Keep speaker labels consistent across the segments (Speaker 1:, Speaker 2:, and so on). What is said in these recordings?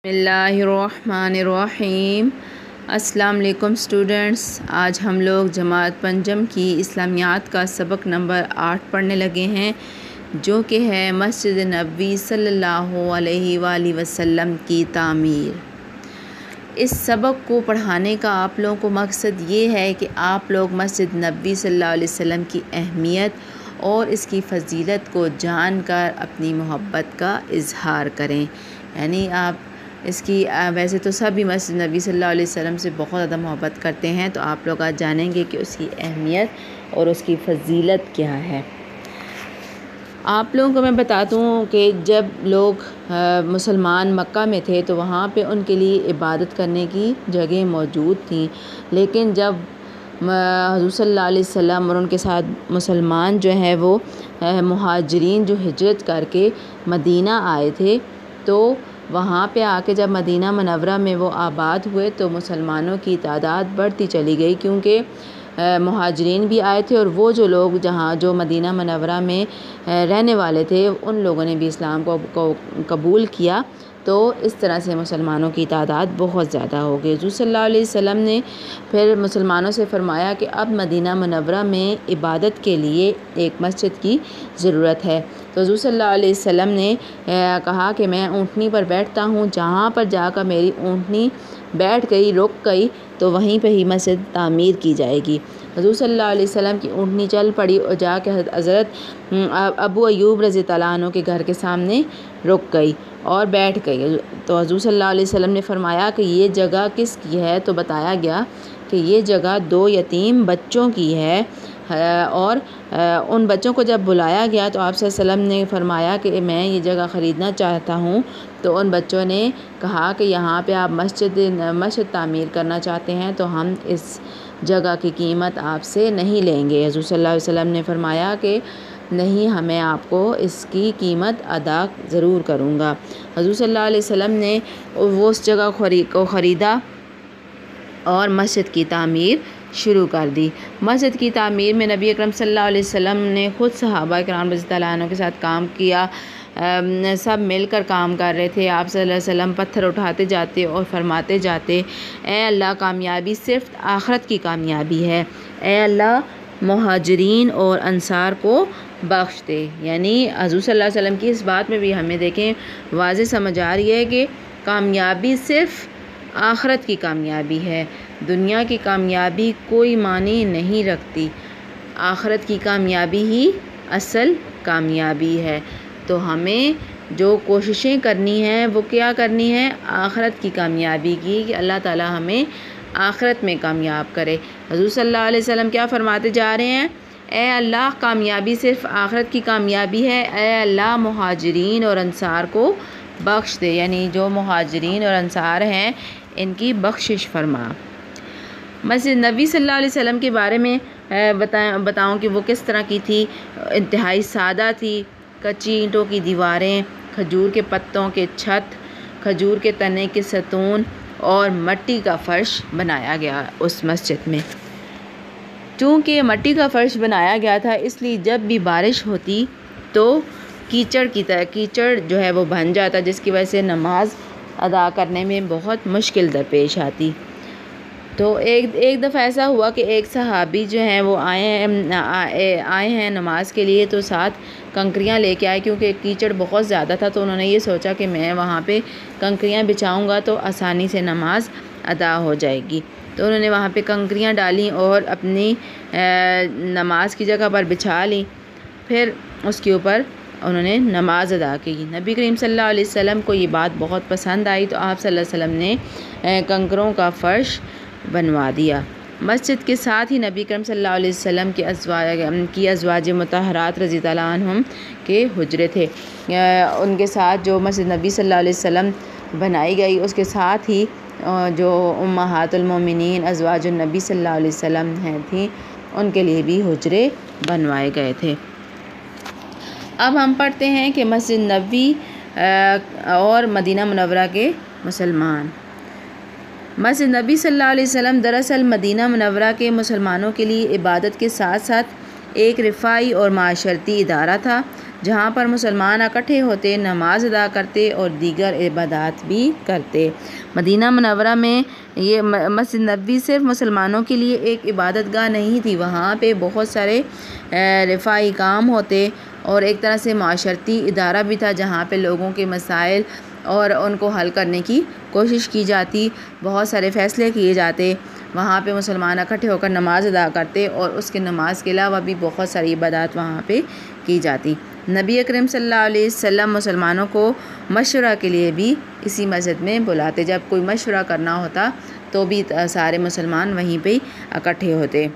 Speaker 1: بسم اللہ الرحمن الرحیم۔ السلام علیکم اسٹوڈنٹس، آج ہم لوگ جماعت پنجم کی اسلامیات کا سبق نمبر 8 پڑھنے لگے ہیں، جو کہ ہے مسجد نبوی صلی اللہ علیہ وآلہ وسلم کی تعمیر۔ اس سبق کو پڑھانے کا آپ لوگوں کو مقصد یہ ہے کہ آپ لوگ مسجد نبوی صلی اللہ علیہ وسلم کی اہمیت اور اس کی فضیلت کو جان کر اپنی محبت کا اظہار کریں۔ یعنی آپ اس کی ویسے تو سبھی مسجد نبی صلی اللہ علیہ وسلم سے بہت زیادہ محبت کرتے ہیں، تو آپ لوگ آج جانیں گے کہ اس کی اہمیت اور اس کی فضیلت کیا ہے۔ آپ لوگوں کو میں بتاتا ہوں کہ جب لوگ مسلمان مکہ میں تھے تو وہاں پہ ان کے لیے عبادت کرنے کی جگہ موجود تھیں، لیکن جب حضور صلی اللہ علیہ وسلم اور ان کے ساتھ مسلمان جو ہیں وہ مہاجرین جو ہجرت کر کے مدینہ آئے تھے، تو وہاں پہ آ کے جب مدینہ منورہ میں وہ آباد ہوئے تو مسلمانوں کی تعداد بڑھتی چلی گئی، کیونکہ مہاجرین بھی آئے تھے اور وہ جو لوگ جو مدینہ منورہ میں رہنے والے تھے ان لوگوں نے بھی اسلام کو قبول کیا، تو اس طرح سے مسلمانوں کی تعداد بہت زیادہ ہو گئی۔ حضور صلی اللہ علیہ وسلم نے پھر مسلمانوں سے فرمایا کہ اب مدینہ منورہ میں عبادت کے لیے ایک مسجد کی ضرورت ہے، تو حضور صلی اللہ علیہ وسلم نے کہا کہ میں اونٹنی پر بیٹھتا ہوں، جہاں پر جا کر میری اونٹنی بیٹھ گئی، رک گئی، تو وہیں پہ ہی مسجد تعمیر کی جائے گی۔ حضور صلی اللہ علیہ وسلم کی اونٹنی چل پڑی اور جا کے حضرت ابو ایوب رضی اللہ عنہ کے گھر کے سامنے رک گئی اور بیٹھ گئی، تو حضور صلی اللہ علیہ وسلم نے فرمایا کہ یہ جگہ کس کی ہے؟ تو بتایا گیا کہ یہ جگہ 2 یتیم بچوں کی ہے، اور ان بچوں کو جب بلایا گیا تو آپ صلی اللہ علیہ وسلم نے فرمایا کہ میں یہ جگہ خریدنا چاہتا ہوں، تو ان بچوں نے کہا کہ یہاں پہ آپ مسجد تعمیر کرنا چاہتے ہیں تو ہم اس جگہ کی قیمت آپ سے نہیں لیں گے۔ حضور صلی اللہ علیہ وسلم نے فرمایا کہ نہیں، میں آپ کو اس کی قیمت ادا ضرور کروں گا۔ حضور صلی اللہ علیہ وسلم نے وہ اس جگہ کو خریدا اور مسجد کی تعمیر شروع کر دی۔ مسجد کی تعمیر میں نبی اکرم صلی اللہ علیہ وسلم نے خود صحابہ کرام رضی اللہ عنہ کے ساتھ کام کیا، سب مل کر کام کر رہے تھے۔ آپ صلی اللہ علیہ وسلم پتھر اٹھاتے جاتے اور فرماتے جاتے، اے اللہ، کامیابی صرف آخرت کی کامیابی ہے، اے اللہ مہاجرین اور انصار کو بخش دے۔ یعنی حضور صلی اللہ علیہ وسلم کی اس بات میں بھی ہمیں دیکھیں واضح سمجھ آ رہی ہے کہ کامیابی صرف آخرت کی کامیابی ہے، دنیا کی کامیابی کوئی معنی نہیں رکھتی، آخرت کی کامیابی ہی اصل کامیابی ہے۔ تو ہمیں جو کوششیں کرنی ہیں وہ کیا کرنی ہے؟ آخرت کی کامیابی کی، کہ اللہ تعالی ہمیں آخرت میں کامیاب کرے۔ حضور صلی اللہ علیہ وسلم کیا فرماتے جا رہے ہیں؟ اے اللہ، کامیابی صرف آخرت کی کامیابی ہے، اے اللہ مہاجرین اور انصار کو بخش دے، یعنی جو مہاجرین اور انصار ہیں ان کی بخشش فرما۔ مسجد نبی صلی اللہ علیہ وسلم کے بارے میں بتاؤں کہ وہ کس طرح کی تھی۔ انتہائی سادہ تھی، کچی اینٹوں کی دیواریں، کھجور کے پتوں کے چھت، کھجور کے تنے کے ستون اور مٹی کا فرش بنایا گیا اس مسجد میں۔ چونکہ مٹی کا فرش بنایا گیا تھا، اس لیے جب بھی بارش ہوتی تو کیچڑ جو ہے وہ بن جاتا، جس کی وجہ سے نماز ادا کرنے میں بہت مشکل درپیش آتی۔ تو ایک دفعہ ایسا ہوا کہ ایک صحابی جو ہیں وہ آئے ہیں نماز کے لیے، تو ساتھ کنکریاں لے کے آئے، کیونکہ کیچڑ بہت زیادہ تھا، تو انہوں نے یہ سوچا کہ میں وہاں پہ کنکریاں بچھاؤں گا تو آسانی سے نماز ادا ہو جائے گی، تو انہوں نے وہاں پہ کنکریاں ڈالیں اور اپنی نماز کی جگہ پر بچھا لیں، پھر اس کے اوپر انہوں نے نماز ادا کی۔ نبی کریم صلی اللہ علیہ وسلم کو یہ بات بہت پسند آئی، تو آپ صلی اللہ علیہ وسلم نے کنکروں کا فرش بنوا دیا۔ مسجد کے ساتھ ہی نبی کریم صلی اللہ علیہ وسلم کی ازواج مطہرات رضی اللہ عنہم کے حجرے تھے، ان کے ساتھ جو مسجد نبی صلی اللہ علیہ وسلم بنائی گئی، اس کے ساتھ ہی جو امہات المومنین ازواج النبی صلی اللہ علیہ وسلم تھیں، ان کے لیے بھی حجرے بنوائے گئے تھے۔ اب ہم پڑھتے ہیں کہ مسجد نبوی اور مدینہ منورہ کے مسلمان۔ مسجد نبی صلی اللہ علیہ وسلم دراصل مدینہ منورہ کے مسلمانوں کے لیے عبادت کے ساتھ ساتھ ایک رفاعی اور معاشرتی ادارہ تھا، جہاں پر مسلمان اکٹھے ہوتے، نماز ادا کرتے اور دیگر عبادات بھی کرتے۔ مدینہ منورہ میں یہ مسجد نبوی صرف مسلمانوں کے لیے ایک عبادت گاہ نہیں تھی، وہاں پہ بہت سارے رفاہی کام ہوتے اور ایک طرح سے معاشرتی ادارہ بھی تھا جہاں پہ لوگوں کے مسائل اور ان کو حل کرنے کی کوشش کی جاتی، بہت سارے فیصلے کیے جاتے۔ وہاں پہ مسلمان اکٹھے ہو کر نماز ادا کرتے اور اس کے نماز کے علاوہ بھی بہت ساری عبادات وہاں پہ کی جاتی۔ نبی اکرم صلی اللہ علیہ وسلم مسلمانوں کو مشورہ کے لیے بھی اسی مسجد میں بلاتے، جب کوئی مشورہ کرنا ہوتا تو بھی سارے مسلمان وہیں پہ اکٹھے ہوتے۔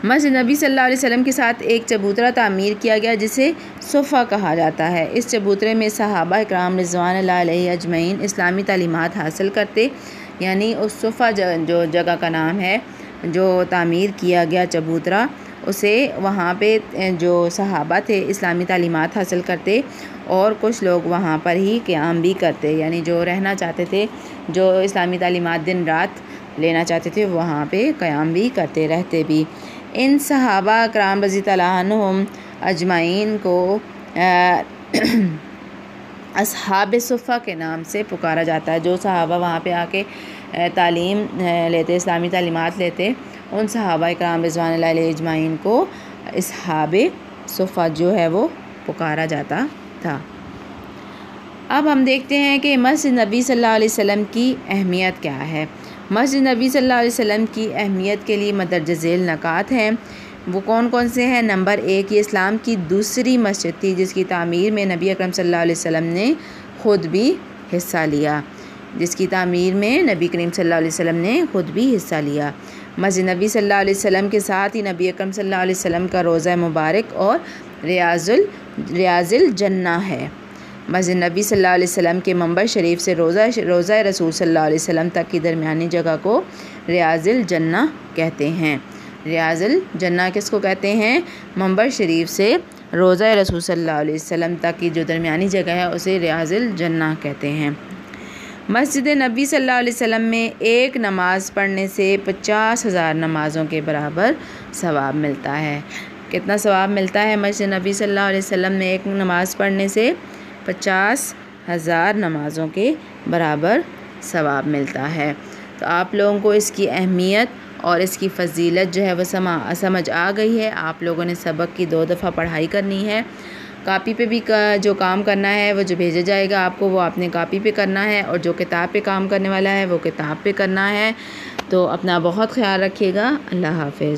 Speaker 1: مسجد نبی صلی اللہ علیہ وسلم کے ساتھ ایک چبوترا تعمیر کیا گیا جسے صفہ کہا جاتا ہے۔ اس چبوترے میں صحابہ کرام رضوان اللہ علیہ اجمعین اسلامی تعلیمات حاصل کرتے، یعنی اس صفہ جو جگہ کا نام ہے، جو تعمیر کیا گیا چبوترا، اسے وہاں پہ جو صحابہ تھے اسلامی تعلیمات حاصل کرتے اور کچھ لوگ وہاں پر ہی قیام بھی کرتے، یعنی جو رہنا چاہتے تھے، جو اسلامی تعلیمات دن رات لینا چاہتے تھے، وہاں پہ قیام بھی کرتے رہتے بھی۔ ان صحابہ کرام رضی اللہ عنہم اجمعین کو اصحاب صفہ کے نام سے پکارا جاتا ہے۔ جو صحابہ وہاں پہ آ کے تعلیم لیتے، اسلامی تعلیمات لیتے، ان صحابہ کرام رضوان اللہ علیہ اجمعین کو اصحاب صفہ جو ہے وہ پکارا جاتا تھا۔ اب ہم دیکھتے ہیں کہ مسجد نبی صلی اللہ علیہ وسلم کی اہمیت کیا ہے۔ مسجد نبی صلی اللہ علیہ وسلم کی اہمیت کے لیے مندرجہ ذیل نکات ہیں، وہ کون کون سے ہیں؟ نمبر 1، یہ اسلام کی دوسری مسجد تھی جس کی تعمیر میں نبی اکرم صلی اللہ علیہ وسلم نے خود بھی حصہ لیا، جس کی تعمیر میں نبی کریم صلی اللہ علیہ وسلم نے خود بھی حصہ لیا۔ مسجد نبی صلی اللہ علیہ وسلم کے ساتھ ہی نبی اکرم صلی اللہ علیہ وسلم کا روضہ مبارک اور ریاض الجنہ ہے۔ مسجد نبی صلی اللہ علیہ وسلم کے منبر شریف سے روضہ رسول صلی اللہ علیہ وسلم تک کی درمیانی جگہ کو ریاض الجنہ کہتے ہیں۔ ریاض الجنہ کس کو کہتے ہیں؟ منبر شریف سے روضہ رسول صلی اللہ علیہ وسلم تک کی جو درمیانی جگہ ہے اسے ریاض الجنہ کہتے ہیں۔ مسجد نبی صلی اللہ علیہ وسلم میں ایک نماز پڑھنے سے 50,000 نمازوں کے برابر ثواب ملتا ہے۔ کتنا ثواب ملتا ہے مسجد نبی صلی اللہ علیہ وسلم میں ایک نماز پڑھنے سے؟ 50,000 نمازوں کے برابر ثواب ملتا ہے۔ تو آپ لوگوں کو اس کی اہمیت اور اس کی فضیلت جو ہے وہ سمجھ آ گئی ہے۔ آپ لوگوں نے سبق کی 2 دفعہ پڑھائی کرنی ہے۔ کاپی پہ بھی جو کام کرنا ہے وہ جو بھیجا جائے گا آپ کو، وہ آپ نے کاپی پہ کرنا ہے، اور جو کتاب پہ کام کرنے والا ہے وہ کتاب پہ کرنا ہے۔ تو اپنا بہت خیال رکھیے گا۔ اللہ حافظ۔